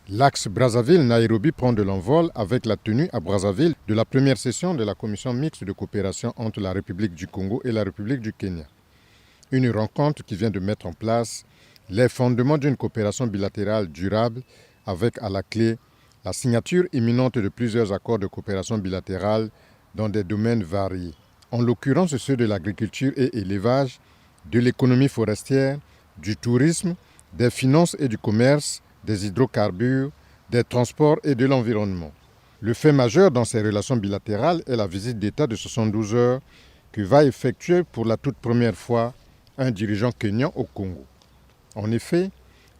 L'axe Brazzaville-Nairobi prend de l'envol avec la tenue à Brazzaville de la première session de la commission mixte de coopération entre la République du Congo et la République du Kenya. Une rencontre qui vient de mettre en place les fondements d'une coopération bilatérale durable avec à la clé la signature imminente de plusieurs accords de coopération bilatérale dans des domaines variés, en l'occurrence ceux de l'agriculture et élevage, de l'économie forestière, du tourisme, des finances et du commerce, des hydrocarbures, des transports et de l'environnement. Le fait majeur dans ces relations bilatérales est la visite d'État de 72 heures que va effectuer pour la toute première fois un dirigeant kenyan au Congo. En effet,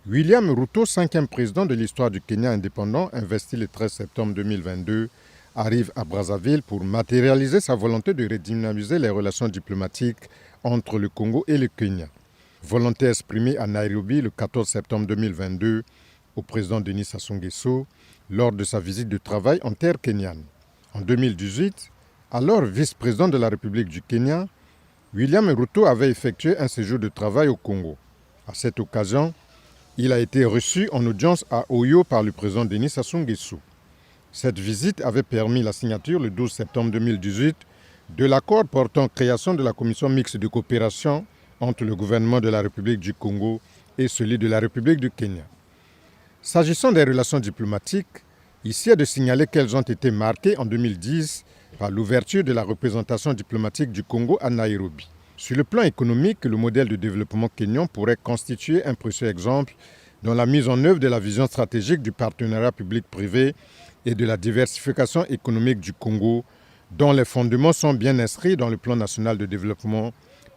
William Ruto, 5e président de l'histoire du Kenya indépendant, investi le 13 septembre 2022, arrive à Brazzaville pour matérialiser sa volonté de redynamiser les relations diplomatiques entre le Congo et le Kenya. Volonté exprimée à Nairobi le 14 septembre 2022 au président Denis Sassou Nguesso lors de sa visite de travail en terre kenyane. En 2018, alors vice-président de la République du Kenya, William Ruto avait effectué un séjour de travail au Congo. À cette occasion, il a été reçu en audience à Oyo par le président Denis Sassou Nguesso. Cette visite avait permis la signature le 12 septembre 2018 de l'accord portant création de la commission mixte de coopération entre le gouvernement de la République du Congo et celui de la République du Kenya. S'agissant des relations diplomatiques, ici est de signaler qu'elles ont été marquées en 2010 par l'ouverture de la représentation diplomatique du Congo à Nairobi. Sur le plan économique, le modèle de développement kényan pourrait constituer un précieux exemple dans la mise en œuvre de la vision stratégique du partenariat public-privé et de la diversification économique du Congo, dont les fondements sont bien inscrits dans le plan national de développement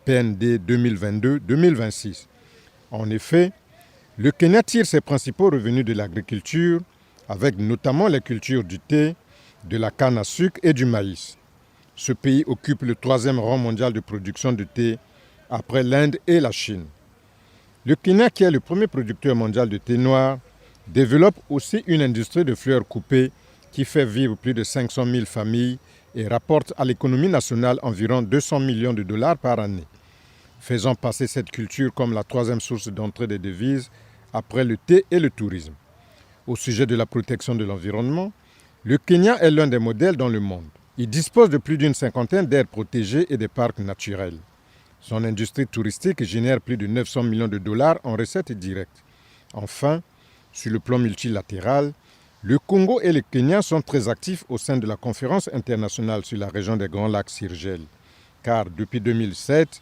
PND 2022-2026. En effet, le Kenya tire ses principaux revenus de l'agriculture, avec notamment les cultures du thé, de la canne à sucre et du maïs. Ce pays occupe le 3e rang mondial de production de thé après l'Inde et la Chine. Le Kenya, qui est le premier producteur mondial de thé noir, développe aussi une industrie de fleurs coupées qui fait vivre plus de 500 000 familles et rapporte à l'économie nationale environ 200 millions de dollars par année, faisant passer cette culture comme la 3e source d'entrée des devises après le thé et le tourisme. Au sujet de la protection de l'environnement, le Kenya est l'un des modèles dans le monde. Il dispose de plus d'une cinquantaine d'aires protégées et des parcs naturels. Son industrie touristique génère plus de 900 millions de dollars en recettes directes. Enfin, sur le plan multilatéral, le Congo et le Kenya sont très actifs au sein de la conférence internationale sur la région des Grands Lacs Sirgel, car depuis 2007,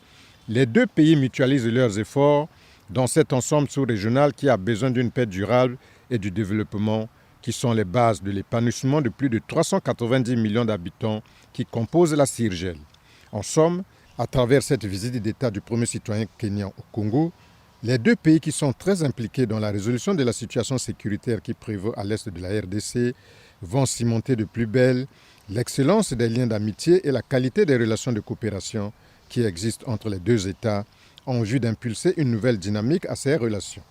les deux pays mutualisent leurs efforts dans cet ensemble sous-régional qui a besoin d'une paix durable et du développement qui sont les bases de l'épanouissement de plus de 390 millions d'habitants qui composent la Sirgel. En somme, à travers cette visite d'État du premier citoyen kenyan au Congo, les deux pays qui sont très impliqués dans la résolution de la situation sécuritaire qui prévaut à l'est de la RDC vont cimenter de plus belle l'excellence des liens d'amitié et la qualité des relations de coopération qui existent entre les deux États en vue d'impulser une nouvelle dynamique à ces relations.